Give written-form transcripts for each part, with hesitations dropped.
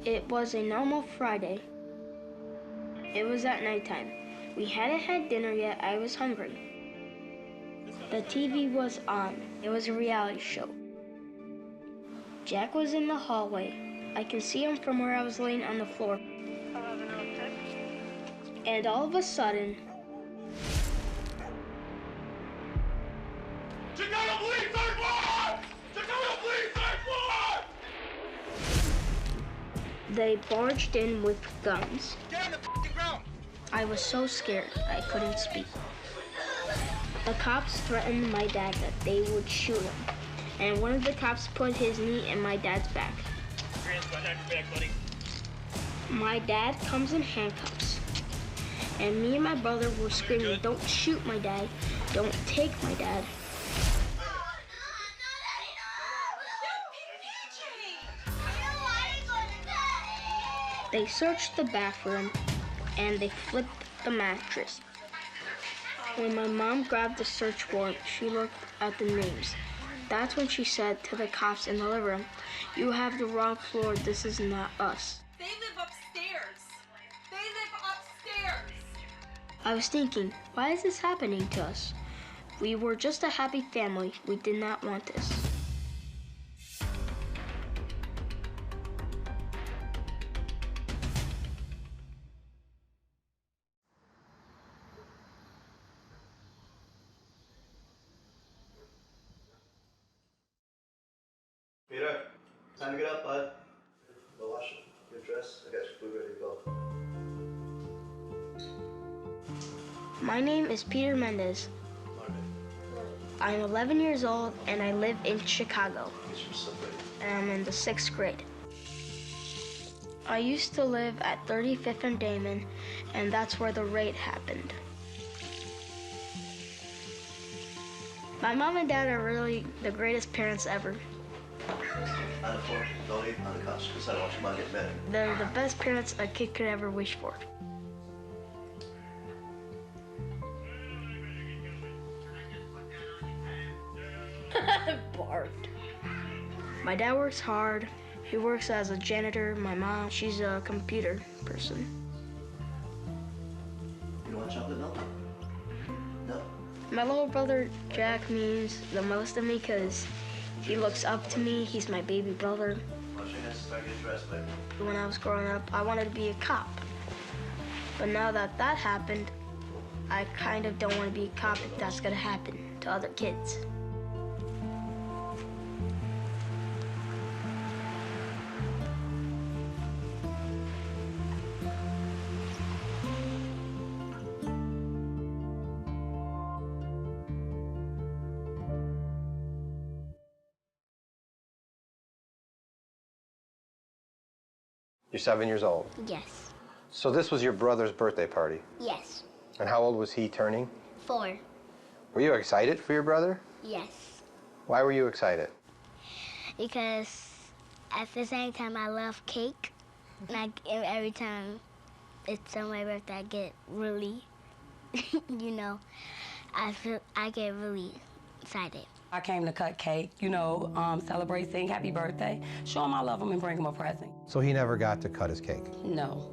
It was a normal Friday. It was at nighttime. We hadn't had dinner yet. I was hungry. The TV was on. It was a reality show. Jack was in the hallway. I can see him from where I was laying on the floor. And all of a sudden, Chicago Police Third Ward! Chicago Police Third Ward! they barged in with guns. Get on the f***ing ground! I was so scared I couldn't speak. The cops threatened my dad that they would shoot him. And one of the cops put his knee in my dad's back. My dad comes in handcuffs. And me and my brother were screaming, "Don't shoot my dad. Don't take my dad." They searched the bathroom and they flipped the mattress. When my mom grabbed the search warrant, she looked at the names. That's when she said to the cops in the living room, "You have the wrong floor. This is not us." They live upstairs. They live upstairs. I was thinking, why is this happening to us? We were just a happy family. We did not want this. Peter, time to get up, bud. Go wash it. Get dressed. I got your food ready to go. My name is Peter Mendez. I'm 11 years old and I live in Chicago. Get your stuff ready. And I'm in the 6th grade. I used to live at 35th and Damon, and that's where the raid happened. My mom and dad are really the greatest parents ever. On the floor. Don't eat on the couch, because I don't want your mom getting mad. They're the best parents a kid could ever wish for. Bart. My dad works hard. He works as a janitor. My mom, she's a computer person. You don't want chocolate milk? No. My little brother, Jack, means the most to me because he looks up to me. He's my baby brother. Wash your hands, start getting dressed, baby. When I was growing up, I wanted to be a cop. But now that that happened, I kind of don't want to be a cop if that's going to happen to other kids. You're 7 years old. Yes. So this was your brother's birthday party. Yes. And how old was he turning? 4. Were you excited for your brother? Yes. Why were you excited? Because at the same time, I love cake. And every time it's on my birthday, I get really, I get really excited. I came to cut cake, celebrate, sing happy birthday, show him I love him and bring him a present. So he never got to cut his cake? No.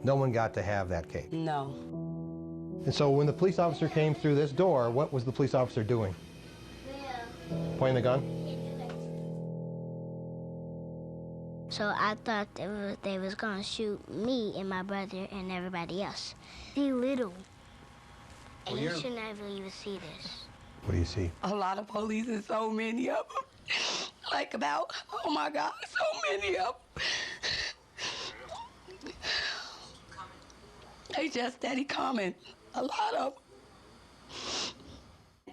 No one got to have that cake? No. And so when the police officer came through this door, what was the police officer doing? Pointing the gun? So I thought they was gonna shoot me and my brother and everybody else. Be little. And you should never even see this. What do you see? A lot of police and so many of them. Like about, oh my God, so many of them. They just steady coming, a lot of them.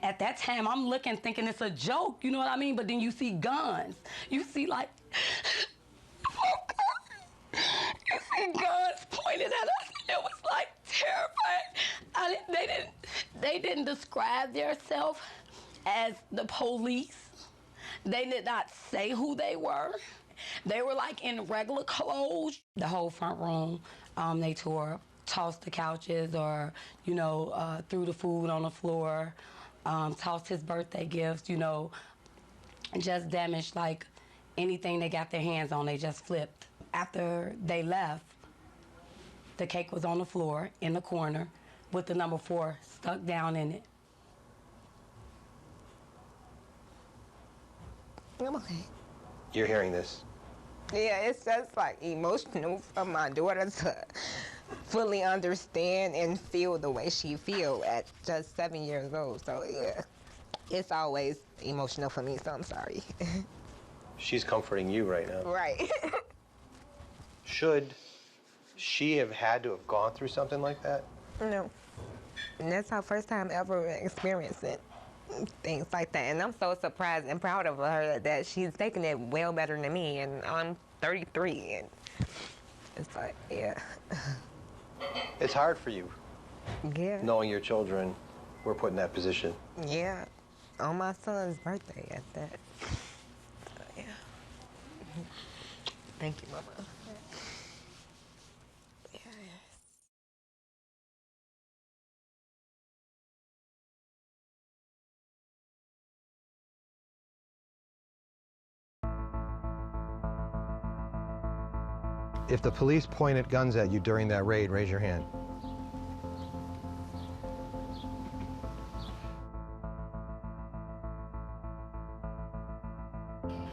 At that time, I'm looking, thinking it's a joke, you know what I mean? But then you see guns. You see like, you see guns pointed at us. It was like terrifying. They didn't describe themselves as the police. They did not say who they were. They were like in regular clothes. The whole front room, they tore, tossed the couches or, threw the food on the floor, tossed his birthday gifts, just damaged like anything they got their hands on, they just flipped. After they left, the cake was on the floor in the corner with the number 4 stuck down in it. I'm okay. You're hearing this. Yeah, it's just like emotional for my daughter to fully understand and feel the way she feels at just 7 years old. So yeah, it's always emotional for me, so I'm sorry. She's comforting you right now. Right. Should she have had to have gone through something like that? No. And that's her first time ever experiencing things like that. And I'm so surprised and proud of her that she's taking it well better than me. And I'm 33. And it's like, yeah. It's hard for you, Yeah. knowing your children were put in that position. Yeah. On my son's birthday at that. So, yeah. Thank you, Mama. Yeah. If the police pointed guns at you during that raid, raise your hand.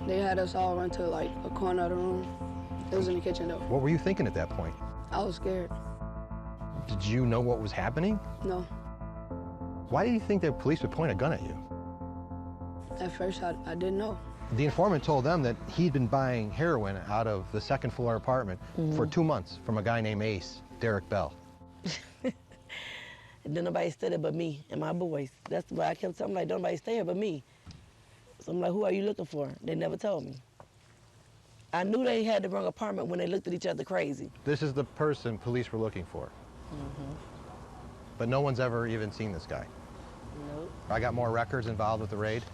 They had us all run to like a corner of the room. It was in the kitchen though. What were you thinking at that point? I was scared. Did you know what was happening? No. Why did you think the police would point a gun at you? At first I didn't know. The informant told them that he'd been buying heroin out of the second floor apartment for 2 months from a guy named Ace, Derek Bell. Then nobody stood there but me and my boys. That's why I kept telling them, like, don't nobody stay here but me. So I'm like, who are you looking for? They never told me. I knew they had the wrong apartment when they looked at each other crazy. This is the person police were looking for. But no one's ever even seen this guy. Nope. I got more records involved with the raid.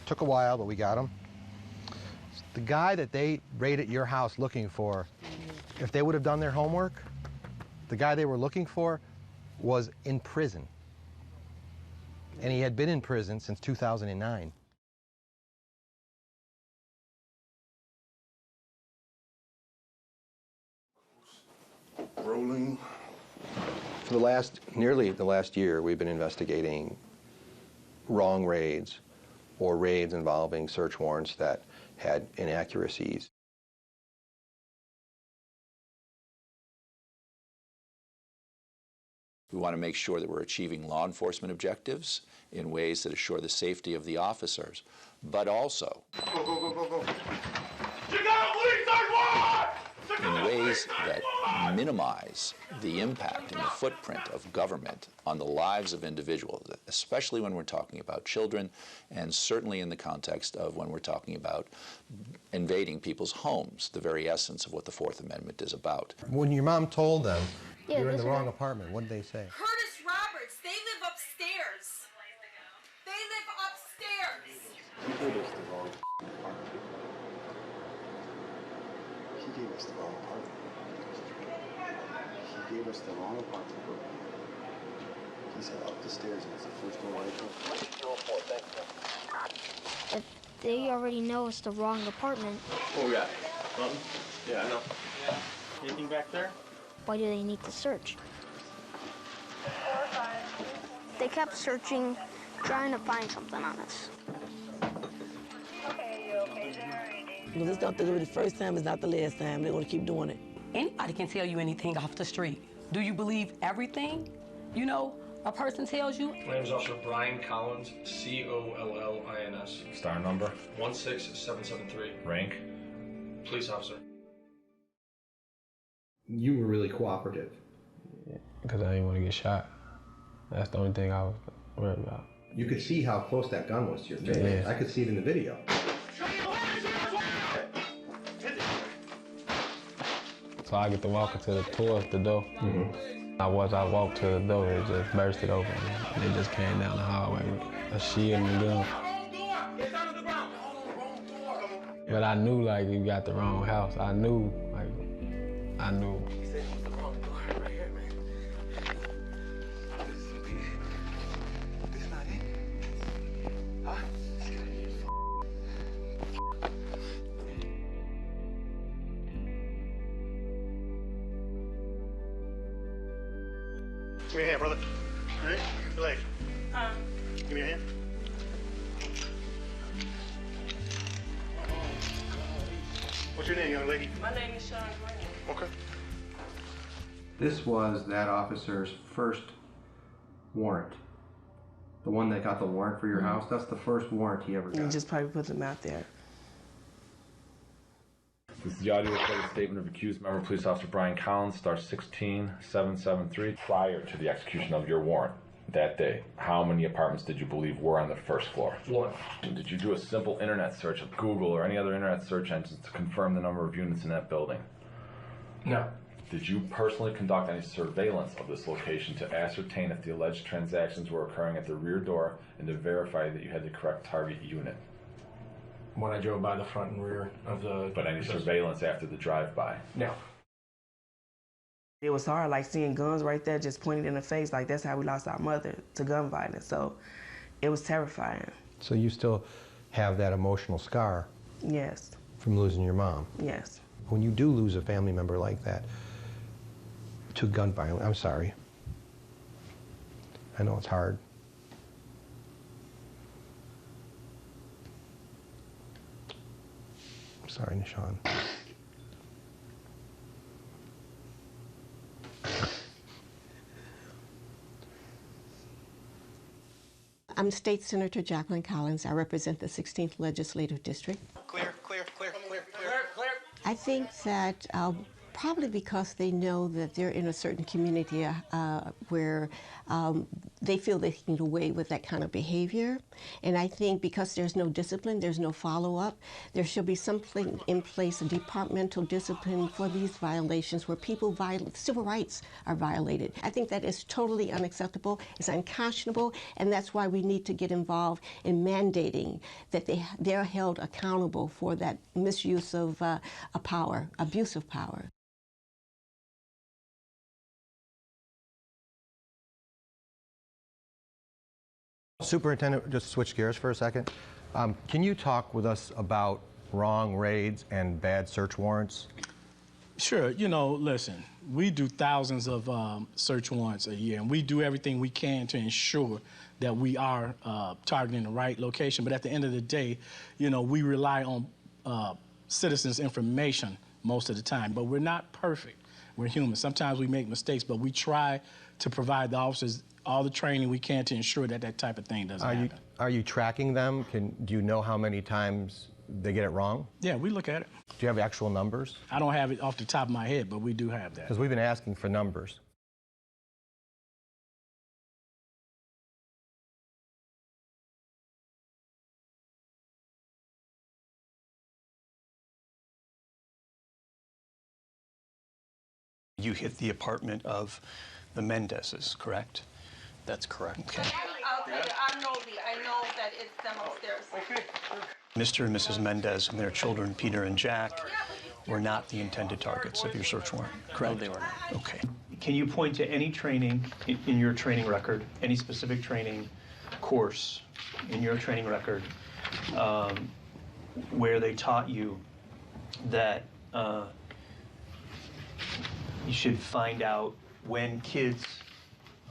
Took a while, but we got him. The guy that they raided your house looking for, if they would have done their homework, the guy they were looking for was in prison. And he had been in prison since 2009. Rolling. For nearly the last year, we've been investigating wrong raids or raids involving search warrants that had inaccuracies. We want to make sure that we're achieving law enforcement objectives in ways that assure the safety of the officers, but also in ways that minimize the impact and the footprint of government on the lives of individuals, especially when we're talking about children, and certainly in the context of when we're talking about invading people's homes, the very essence of what the Fourth Amendment is about. When your mom told them you're in the those wrong are- apartment, what did they say? Curtis Roberts, they live upstairs. They live upstairs. He gave us the wrong apartment. He gave us the wrong apartment. He gave us the wrong apartment. He said up the stairs and it's the first door right up. If they already know it's the wrong apartment, What we got? Nothing? Yeah, I know. Anything back there? why do they need to search? They kept searching, trying to find something on us. Because it's not the first time, it's not the last time. They're going to keep doing it. Anybody can tell you anything off the street. Do you believe everything, you know, a person tells you? My name is Officer Brian Collins, C-O-L-L-I-N-S. Star number? 16773. Rank? Police officer. You were really cooperative. Because I didn't want to get shot. That's the only thing I was worried about. You could see how close that gun was to your face. Yeah. I could see it in the video. So I get to walk towards the door. I walked to the door, it just bursted open. And it just came down the hallway with a shield and a gun. But I knew, like, you got the wrong house. I knew. Give me your hand, brother. All right? Relax. Give me your hand. What's your name, young lady? My name is Sean Green. Okay. This was that officer's first warrant. The one that got the warrant for your house, that's the first warrant he ever got. You just probably put them out there. This is the audio recorded statement of accused member police officer Brian Collins, star 16773. Prior to the execution of your warrant that day, how many apartments did you believe were on the first floor? 1. Did you do a simple internet search of Google or any other internet search engines to confirm the number of units in that building? No. Did you personally conduct any surveillance of this location to ascertain if the alleged transactions were occurring at the rear door and to verify that you had the correct target unit? When I drove by the front and rear of the... But any surveillance after the drive-by? No. It was hard, like seeing guns right there just pointed in the face, like that's how we lost our mother to gun violence. So it was terrifying. So you still have that emotional scar? Yes. From losing your mom? Yes. When you do lose a family member like that to gun violence, I'm sorry. I know it's hard. I'm sorry, Nishan. I'm State Senator Jacqueline Collins. I represent the 16th Legislative District. Clear. I think that probably because they know that they're in a certain community where they feel they can get away with that kind of behavior. And I think because there's no discipline, there's no follow-up, there should be something in place, a departmental discipline for these violations where civil rights are violated. I think that is totally unacceptable, it's unconscionable, and that's why we need to get involved in mandating that they're held accountable for that misuse of power, abuse of power. Superintendent, just switch gears for a second. Can you talk with us about wrong raids and bad search warrants? Sure. You know, listen, we do thousands of search warrants a year, and we do everything we can to ensure that we are targeting the right location. But at the end of the day, you know, we rely on citizens' information most of the time. But we're not perfect. We're human. Sometimes we make mistakes, but we try to provide the officers all the training we can to ensure that that type of thing doesn't happen. Are you tracking them? Do you know how many times they get it wrong? Yeah, we look at it. Do you have actual numbers? I don't have it off the top of my head, but we do have that. Because we've been asking for numbers. You hit the apartment of the Mendezes, correct? That's correct. Okay. I'll tell you, I'm nosy. I know that it's them upstairs. Okay. Mr. and Mrs. Mendez and their children, Peter and Jack, were not the intended targets of your search warrant, correct? No, they were not. Okay. Can you point to any training in your training record, any specific training course in your training record where they taught you that you should find out when kids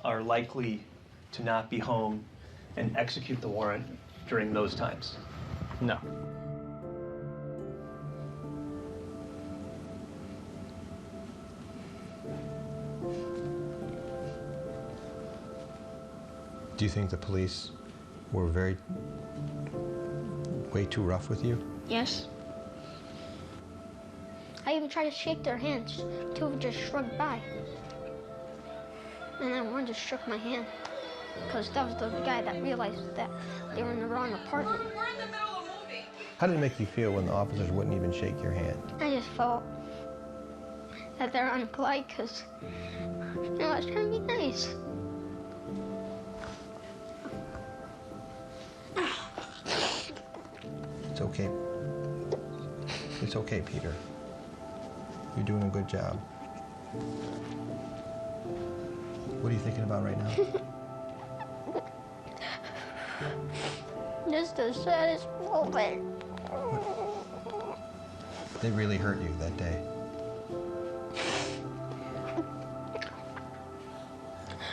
are likely to not be home and execute the warrant during those times? No. Do you think the police were way too rough with you? Yes. I even tried to shake their hands. Two of them just shrugged by. And then one just shook my hand. Because that was the guy that realized that they were in the wrong apartment. We're in the middle of moving. How did it make you feel when the officers wouldn't even shake your hand? I just felt that they're unpolite because, you know, I was trying to be nice. It's okay. It's okay, Peter. You're doing a good job. What are you thinking about right now? This is the saddest moment. They really hurt you that day.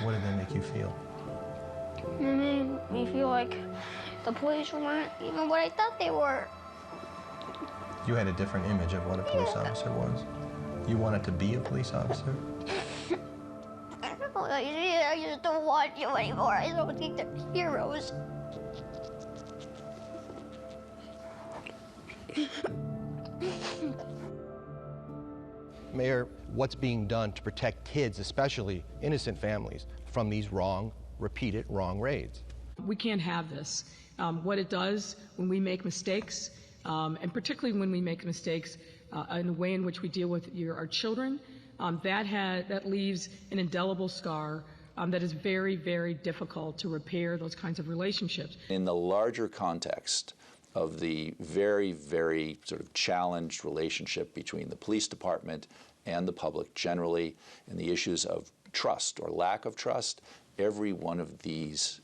What did they make you feel? It made me feel like the police weren't even what I thought they were. You had a different image of what a police officer was? You wanted to be a police officer? I just don't want you anymore. I don't think they're heroes. Mayor, what's being done to protect kids, especially innocent families, from these repeated wrong raids? We can't have this. What it does when we make mistakes, and particularly when we make mistakes in the way in which we deal with our children, that leaves an indelible scar that is very, very difficult to repair those kinds of relationships. In the larger context of the very, very sort of challenged relationship between the police department and the public generally, and the issues of trust or lack of trust, every one of these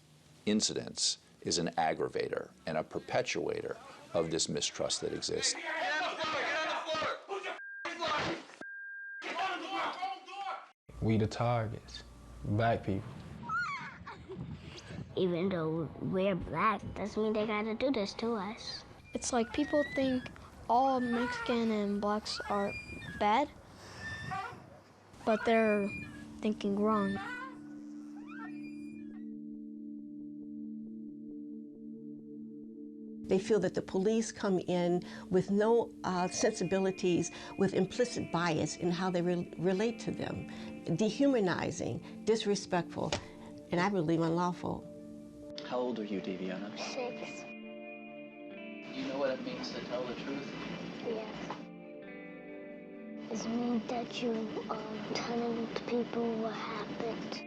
incidents is an aggravator and a perpetuator of this mistrust that exists. We the targets, black people. Even though we're black, doesn't mean they gotta do this to us. It's like people think all Mexican and blacks are bad, but they're thinking wrong. They feel that the police come in with no sensibilities, with implicit bias in how they relate to them, dehumanizing, disrespectful, and I believe unlawful. How old are you, Daviana? 6. Do you know what it means to tell the truth? Yes. It means that you telling the people what happened.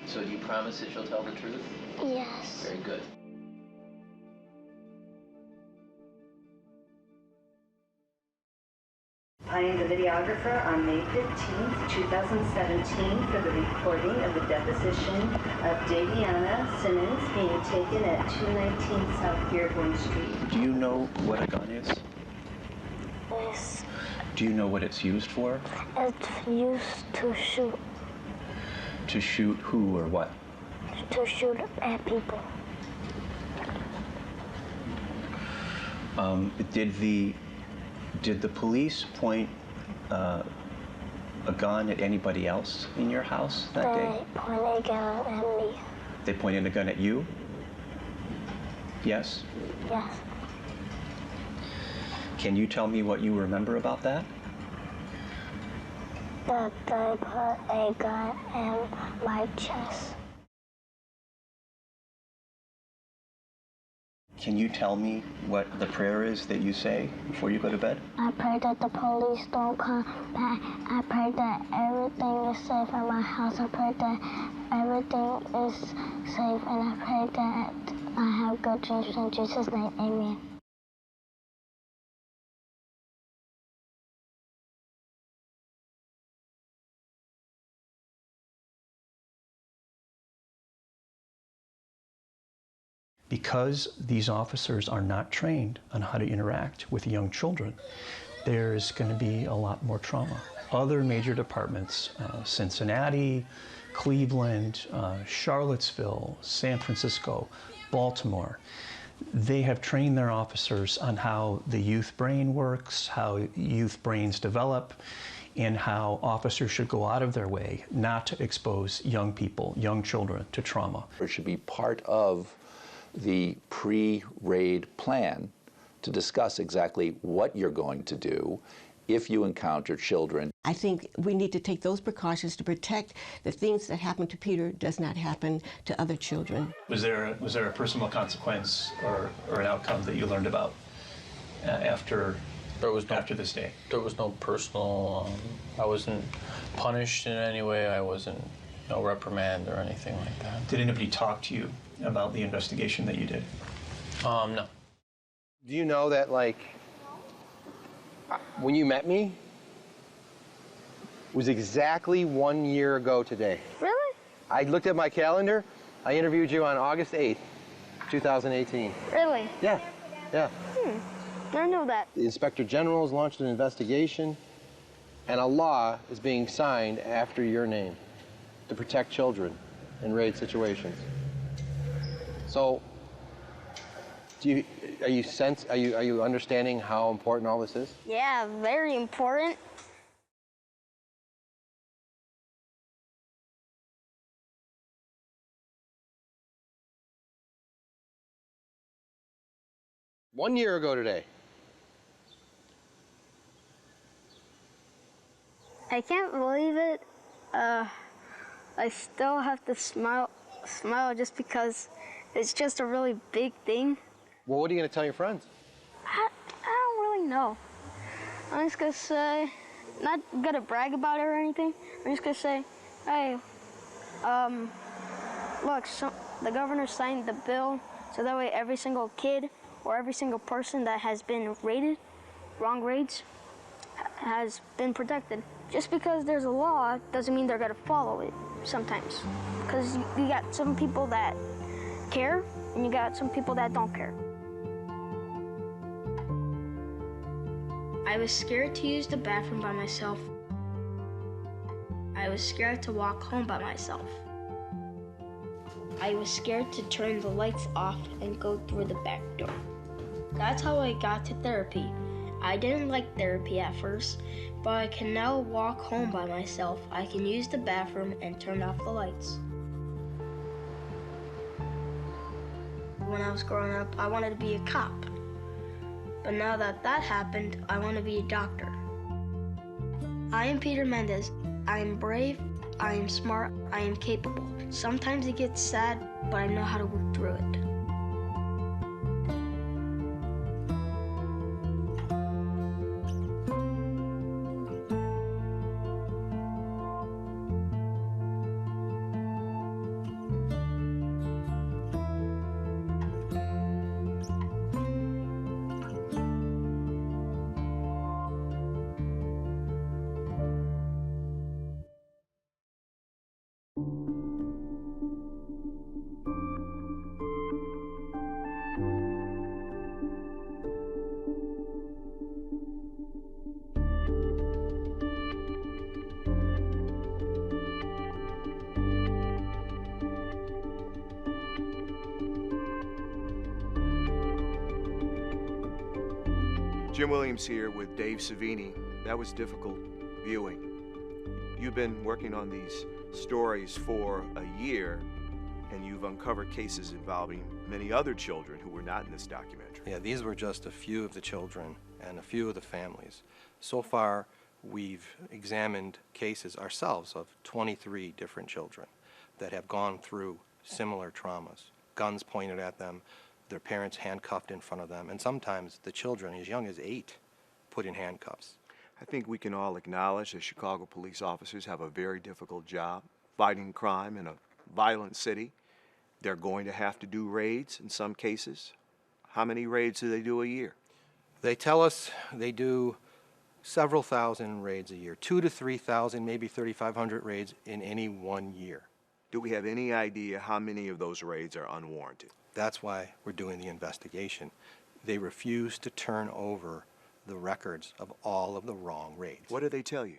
So do you promise that you'll tell the truth? Yes. Very good. Hiring the videographer on May 15th, 2017 for the recording of the deposition of Daviana Simmons being taken at 219 South Dearborn Street. Do you know what a gun is? Yes. Do you know what it's used for? It's used to shoot. To shoot who or what? To shoot at people. Did the police point a gun at anybody else in your house that day? They pointed a gun at me. They pointed a gun at you? Yes? Yes. Can you tell me what you remember about that? That they put a gun in my chest. Can you tell me what the prayer is that you say before you go to bed? I pray that the police don't come back. I pray that everything is safe in my house. I pray that everything is safe, and I pray that I have good dreams in Jesus' name. Amen. Because these officers are not trained on how to interact with young children, there's going to be a lot more trauma. Other major departments, Cincinnati, Cleveland, Charlottesville, San Francisco, Baltimore, they have trained their officers on how the youth brain works, how youth brains develop, and how officers should go out of their way not to expose young people, young children, to trauma. It should be part of the pre-raid plan to discuss exactly what you're going to do if you encounter children. I think we need to take those precautions to protect the things that happened to Peter does not happen to other children. Was there a personal consequence or an outcome that you learned about after this day? There was no personal, I wasn't punished in any way. I wasn't, no reprimand or anything like that. Did anybody talk to you about the investigation that you did? No. Do you know that, like, when you met me, was exactly 1 year ago today. Really? I looked at my calendar. I interviewed you on August 8th, 2018. Really? Yeah, yeah. I know that. The Inspector General has launched an investigation, and a law is being signed after your name. to protect children in raid situations. So, are you understanding how important all this is? Yeah, very important. One year ago today. I can't believe it. I still have to smile just because it's just a really big thing. Well, what are you going to tell your friends? I don't really know. I'm just gonna say, not gonna brag about it or anything. I'm just gonna say, hey, look, the governor signed the bill so that way every single kid or every single person that has been raided, wrong raids, has been protected. Just because there's a law doesn't mean they're gonna follow it sometimes. Because you got some people that care and you got some people that don't care. I was scared to use the bathroom by myself. I was scared to walk home by myself. I was scared to turn the lights off and go through the back door. That's how I got to therapy. I didn't like therapy at first, but I can now walk home by myself. I can use the bathroom and turn off the lights. When I was growing up, I wanted to be a cop. But now that happened, I want to be a doctor. I am Peter Mendez. I am brave, I am smart, I am capable. Sometimes it gets sad, but I know how to work through it. Jim Williams here with Dave Savini. That was difficult viewing. You've been working on these stories for a year, and you've uncovered cases involving many other children who were not in this documentary. Yeah, these were just a few of the children and a few of the families. So far, we've examined cases ourselves of 23 different children that have gone through similar traumas. Guns pointed at them, their parents handcuffed in front of them, and sometimes the children as young as 8 put in handcuffs. I think we can all acknowledge that Chicago police officers have a very difficult job fighting crime in a violent city. They're going to have to do raids in some cases. How many raids do they do a year? They tell us they do several thousand raids a year, 2,000 to 3,000, maybe 3,500 raids in any one year. Do we have any idea how many of those raids are unwarranted? That's why we're doing the investigation. They refuse to turn over the records of all of the wrong raids. What do they tell you?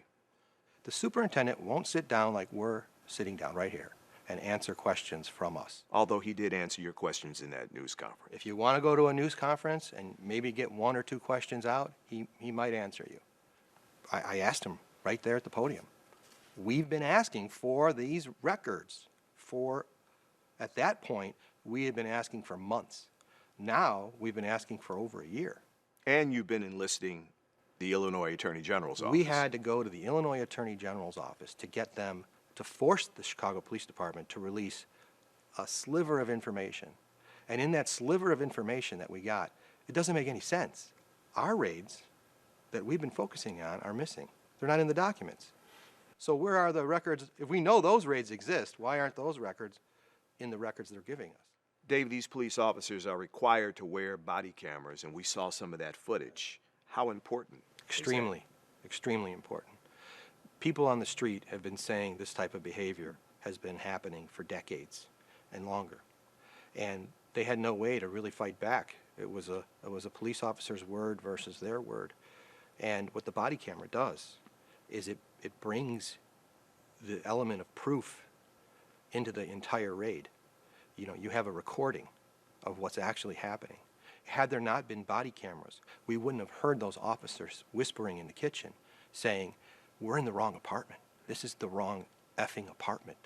The superintendent won't sit down like we're sitting down right here and answer questions from us. Although he did answer your questions in that news conference. If you want to go to a news conference and maybe get 1 or 2 questions out, he might answer you. I asked him right there at the podium. We've been asking for these records for, at that point, we had been asking for months. Now, we've been asking for over a year. And you've been enlisting the Illinois Attorney General's office. We had to go to the Illinois Attorney General's office to get them to force the Chicago Police Department to release a sliver of information. And in that sliver of information that we got, it doesn't make any sense. Our raids that we've been focusing on are missing. They're not in the documents. So where are the records? If we know those raids exist, why aren't those records in the records they're giving us? Dave, these police officers are required to wear body cameras, and we saw some of that footage. How important? Extremely, extremely important. People on the street have been saying this type of behavior has been happening for decades and longer. And they had no way to really fight back. It was a police officer's word versus their word. And what the body camera does is it brings the element of proof into the entire raid. You know, you have a recording of what's actually happening. Had there not been body cameras, we wouldn't have heard those officers whispering in the kitchen saying, we're in the wrong apartment. This is the wrong effing apartment.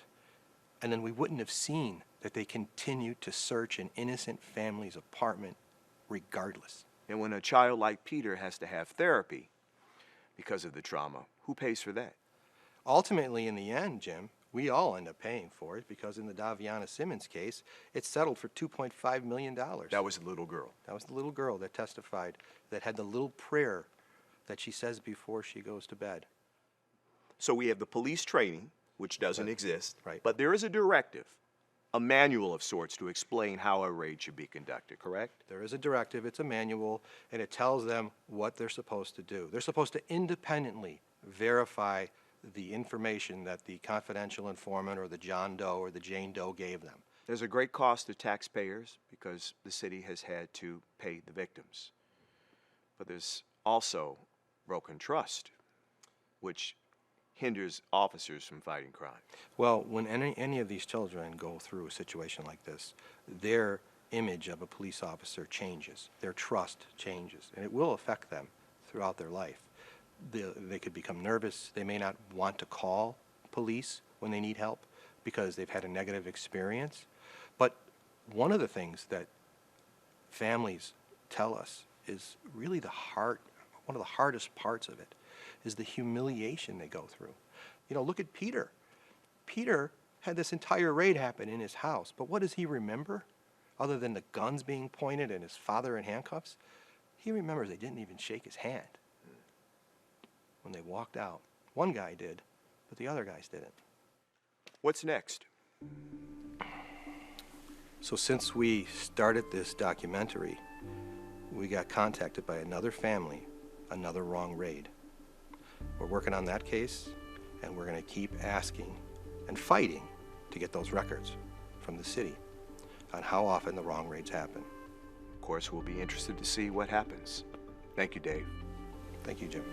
And then we wouldn't have seen that they continued to search an innocent family's apartment regardless. And when a child like Peter has to have therapy because of the trauma, who pays for that? Ultimately, in the end, Jim, we all end up paying for it because in the Daviana Simmons case, it settled for $2.5 million. That was the little girl. That was the little girl that testified, that had the little prayer that she says before she goes to bed. So we have the police training, which doesn't exist, right. But there is a directive, a manual of sorts to explain how a raid should be conducted, correct? There is a directive, it's a manual, and it tells them what they're supposed to do. They're supposed to independently verify the information that the confidential informant or the John Doe or the Jane Doe gave them. There's a great cost to taxpayers because the city has had to pay the victims. But there's also broken trust, which hinders officers from fighting crime. Well, when any of these children go through a situation like this, their image of a police officer changes, their trust changes, and it will affect them throughout their life. They could become nervous. They may not want to call police when they need help because they've had a negative experience. But one of the things that families tell us is really one of the hardest parts of it is the humiliation they go through. You know, look at Peter. Peter had this entire raid happen in his house, but what does he remember other than the guns being pointed and his father in handcuffs? He remembers they didn't even shake his hand when they walked out. One guy did, but the other guys didn't. What's next? So since we started this documentary, we got contacted by another family, another wrong raid. We're working on that case, and we're going to keep asking and fighting to get those records from the city on how often the wrong raids happen. Of course, we'll be interested to see what happens. Thank you, Dave. Thank you, Jim.